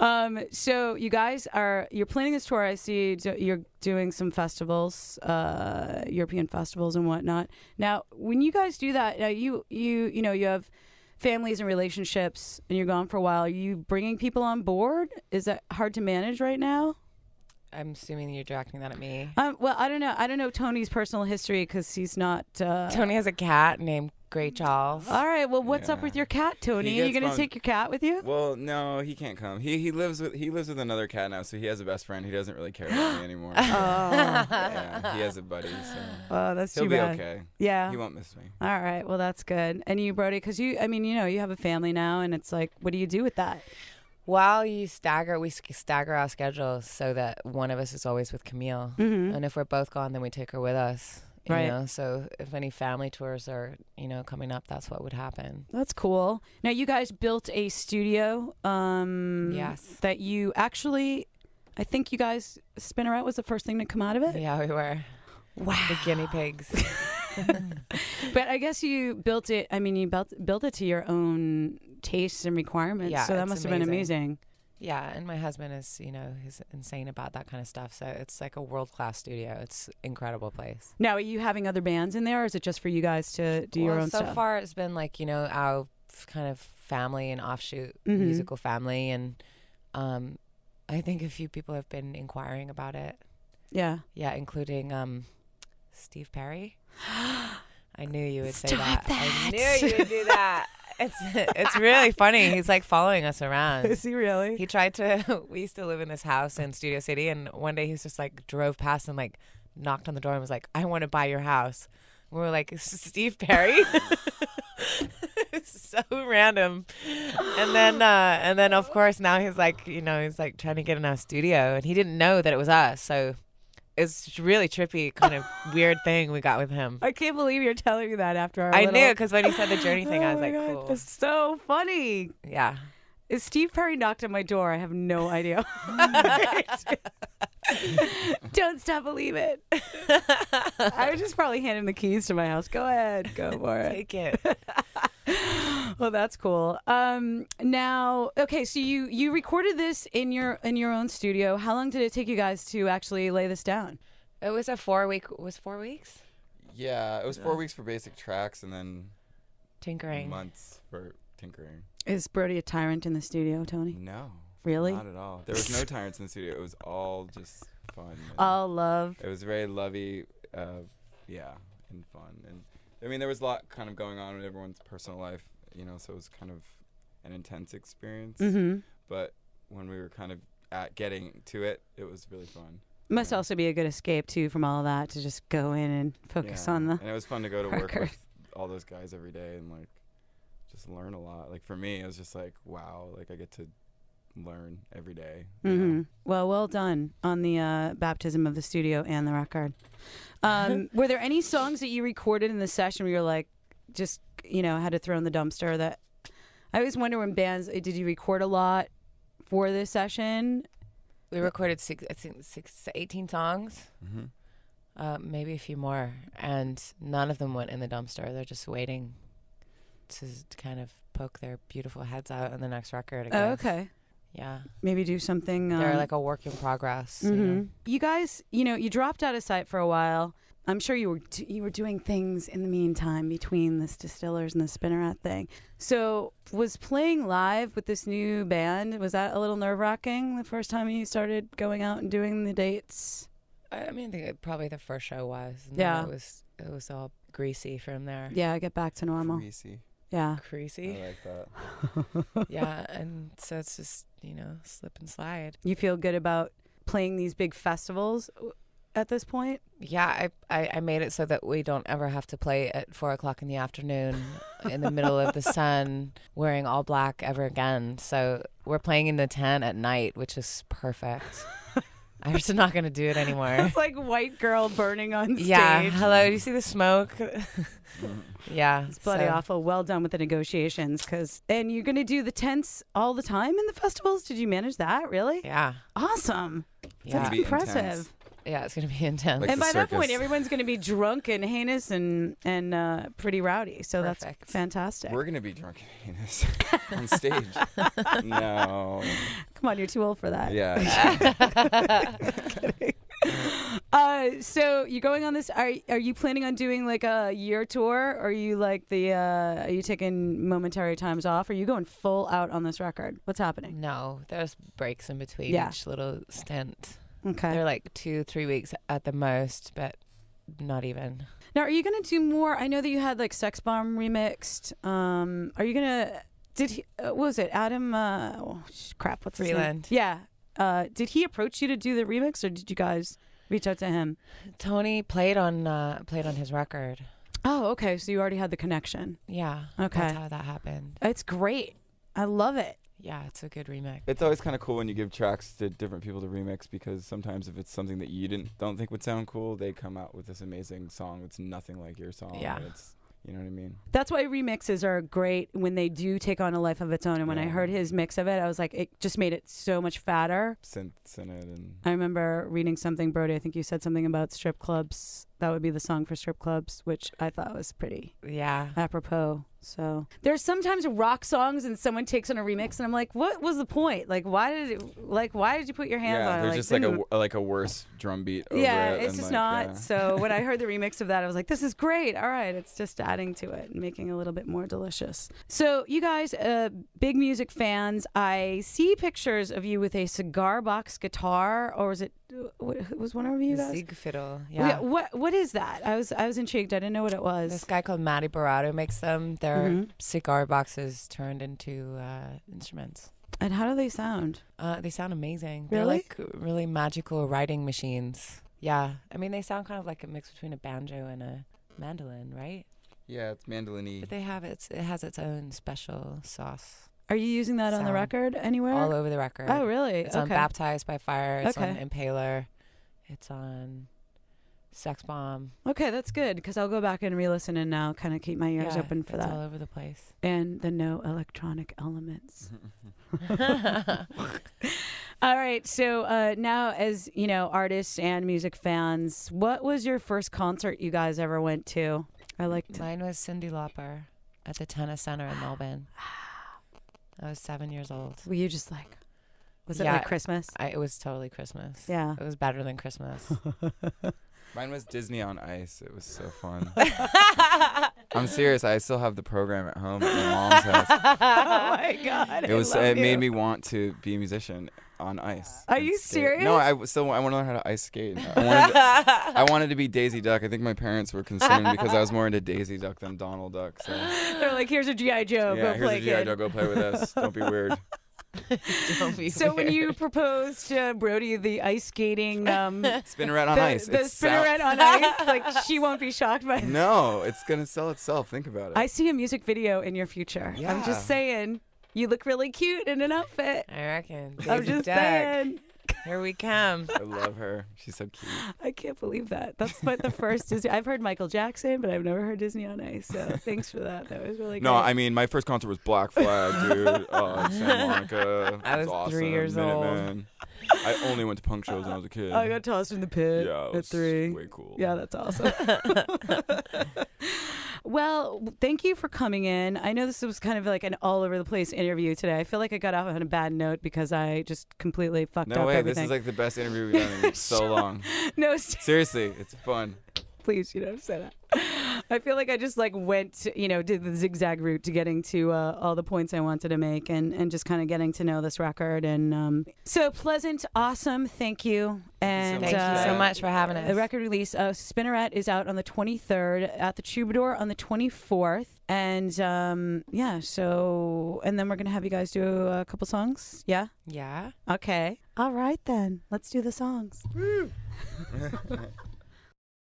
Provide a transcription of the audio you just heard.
So you guys you're planning this tour. I see you're doing some festivals, European festivals and whatnot. Now, when you guys do that, you have families and relationships, and you're gone for a while. Are you bringing people on board? Is that hard to manage right now? I'm assuming you're directing that at me. Well, I don't know. I don't know Tony's personal history because he's not. Tony has a cat named Great Charles. All right. Well, what's up with your cat, Tony? Are you going to take your cat with you? Well, no, he can't come. He lives with another cat now, so he has a best friend. He doesn't really care about me anymore. Yeah, he has a buddy, so that's he'll too be bad. okay. Yeah, he won't miss me. All right. Well, that's good. And you, Brody, because you have a family now, and it's like, what do you do with that? Well, we stagger our schedules so that one of us is always with Camille. Mm-hmm. And if we're both gone, then we take her with us. You Right. know? So if any family tours are, coming up, that's what would happen. That's cool. Now, you guys built a studio. Yes. That you actually, I think you guys, Spinnerette was the first thing to come out of it? Yeah, we were. Wow. The guinea pigs. But I guess you built it, you built it to your own tastes and requirements. Yeah, so that must have been amazing. Yeah, and my husband is, he's insane about that kind of stuff. So it's like a world-class studio. It's an incredible place. Now, are you having other bands in there, or is it just for you guys to do your own stuff? So far it's been like, our kind of family and offshoot musical family. And I think a few people have been inquiring about it. Yeah. Yeah, including Steve Perry. I knew you would say Stop that. I knew you would do that. It's really funny. He's like following us around. Is he really? He tried to. We used to live in this house in Studio City, and one day he was just like drove past and like knocked on the door and was like, "I want to buy your house." And we were like, "Steve Perry." It's so random. And then of course now he's like, he's like trying to get in our studio, and he didn't know that it was us. So it's really trippy, kind of weird thing we got with him. I can't believe you're telling me that after our I knew, because when he said the journey thing, I was like, God, cool. It's so funny. Yeah. If Steve Perry knocked on my door, I have no idea. Don't stop believing. I would just probably hand him the keys to my house. Go ahead. Go for it. Take it. Well, that's cool. Now, okay, so you recorded this in your own studio. How long did it take you guys to actually lay this down? It was a 4 week. Was 4 weeks? Yeah, it was 4 weeks for basic tracks and then Tinkering. months for tinkering. Is Brody a tyrant in the studio, Tony? No. Really? Not at all. There was no tyrants in the studio. It was all just fun. All love. It was very lovey, and fun. And there was a lot kind of going on in everyone's personal life, so it was kind of an intense experience. Mm-hmm. But when we were kind of getting to it, it was really fun. Must also be a good escape, too, from all of that, to just go in and focus on the And it was fun to go to work record. with all those guys every day and, just learn a lot. For me, it was just wow, I get to learn every day. Mm-hmm. Well done on the baptism of the studio and the record. Were there any songs that you recorded in the session where you're like, just, had to throw in the dumpster? That I always wonder when bands, did you record a lot for this session? We recorded 18 songs, maybe a few more, and none of them went in the dumpster. They're just waiting to kind of poke their beautiful heads out on the next record, I guess. Oh, okay. Yeah. Maybe do something. They're like a work in progress. Mm-hmm. You guys, you dropped out of sight for a while. I'm sure you were doing things in the meantime between this Distillers and the Spinnerette thing. So was playing live with this new band, was that a little nerve-wracking the first time you started going out and doing the dates? I think probably the first show was. And Yeah. then it was all greasy from there. Yeah, get back to normal. Greasy. Yeah. Greasy. I like that. Yeah, and so it's just, slip and slide. You feel good about playing these big festivals at this point? Yeah, I made it so that we don't ever have to play at 4 o'clock in the afternoon in the middle of the sun wearing all black ever again. So we're playing in the tent at night, which is perfect. I'm just not going to do it anymore. It's like white girl burning on stage. Yeah, hello, do you see the smoke? Yeah. It's bloody awful. Well done with the negotiations. And you're going to do the tents all the time in the festivals? Did you manage that? Really? Yeah. Awesome. Yeah. That's Be impressive. intense. Yeah, it's gonna be intense. Like and the by that point, circus. everyone's going to be drunk and heinous and pretty rowdy. So that's Perfect. fantastic. We're gonna be drunk and heinous on stage. No. Come on, you're too old for that. Yeah. Kidding. So you're going on this. Are you planning on doing like a year tour? Or are you like are you taking momentary times off? Or are you going full out on this record? What's happening? No, there's breaks in between Yeah. each little stint. Okay. They're like 2-3 weeks at the most, but not even. Now, are you going to do more? I know that you had like Sex Bomb remixed. Are you going to? Did he? What was it? Adam? Crap. What's his name? Freeland. Yeah. Did he approach you to do the remix, or did you guys reach out to him? Tony played on his record. Oh, okay. So you already had the connection. Yeah. Okay. That's how that happened. It's great. I love it. Yeah, it's a good remix. It's always kind of cool when you give tracks to different people to remix, because sometimes if it's something that you don't think would sound cool, they come out with this amazing song that's nothing like your song. Yeah. And it's, you know what I mean? That's why remixes are great when they do take on a life of its own. And when I Yeah. heard his mix of it, I was like, it just made it so much fatter. Synths in it and I remember reading something, Brody. I think you said something about strip clubs. That would be the song for strip clubs, which I thought was pretty Yeah. apropos. So there's sometimes rock songs and someone takes on a remix, and I'm like, what was the point? Like, why did you put your hands on it? there's just like a worse drum beat over yeah, it. it's and just like, not. yeah. So when I heard the remix of that, I was like, this is great. All right, it's just adding to it and making it a little bit more delicious. So you guys, big music fans, I see pictures of you with a cigar box guitar, or was it one of you guys? Zig fiddle. Yeah. What is that? I was intrigued. I didn't know what it was. This guy called Matty Barato makes them. They're Mhm. cigar boxes turned into instruments. And how do they sound? They sound amazing. Really? They're like really magical writing machines. Yeah. I mean, they sound kind of like a mix between a banjo and a mandolin, right? Yeah, it's mandolin-y. But it has its own special sauce Are you using that on the Sound. record anywhere? all over the record. Oh, really? It's on Baptized by Fire. It's on Okay. Impaler. It's on Sex Bomb. Okay, that's good, because I'll go back and re-listen and now kind of keep my ears Yeah, open for it's that. all over the place. And the no electronic elements. All right, so now as, you know, artists and music fans, what was your first concert you guys ever went to? I liked Mine was Cyndi Lauper at the Tennis Center in Melbourne. I was 7 years old. Were you just like, was it Yeah. like Christmas? It was totally Christmas. Yeah. It was better than Christmas. Mine was Disney on Ice. It was so fun. I'm serious. I still have the program at home at my mom's house. Oh my God. It made me want to be a musician on ice. Are and you skate. serious? No, I want to learn how to ice skate. I wanted to be Daisy Duck. I think my parents were concerned because I was more into Daisy Duck than Donald Duck. So They're like, here's a G.I. Joe. yeah, Go here's play, a G.I. kid. Joe. Go play with us. Don't be weird. Don't be So when weird. you proposed to Brody the ice skating, Spinnerette on the, ice. the It's Spinnerette on ice, like she won't be shocked by that. No, it's gonna sell itself. Think about it. I see a music video in your future. I'm Yeah. just saying, you look really cute in an outfit. I reckon. I'm Daisy just Duck. saying. Here we come. I love her. She's so cute. I can't believe that. That's what the first Disney. I've heard Michael Jackson, but I've never heard Disney on Ice. So thanks for that. That was really No, great. I mean my first concert was Black Flag, dude. Santa Monica. I It's was awesome. 3 years old. Minutemen. I only went to punk shows when I was a kid. I got tossed in the pit yeah, it at was 3. way cool. Yeah, that's awesome. Well, thank you for coming in. I know this was kind of like an all over the place interview today. I feel like I got off on a bad note because I just completely fucked No up way. everything. This is like the best interview we've done in so long. No, Seriously, it's fun. please, you don't say that. I feel like I just like went, did the zigzag route to getting to all the points I wanted to make and just kind of getting to know this record. And so Pleasant, awesome. Thank you. And Thank you so much for having us. the record release, Spinnerette, is out on the 23rd, at the Troubadour on the 24th. And so, and then we're going to have you guys do a couple songs. Yeah? Yeah. Okay. All right, then. Let's do the songs.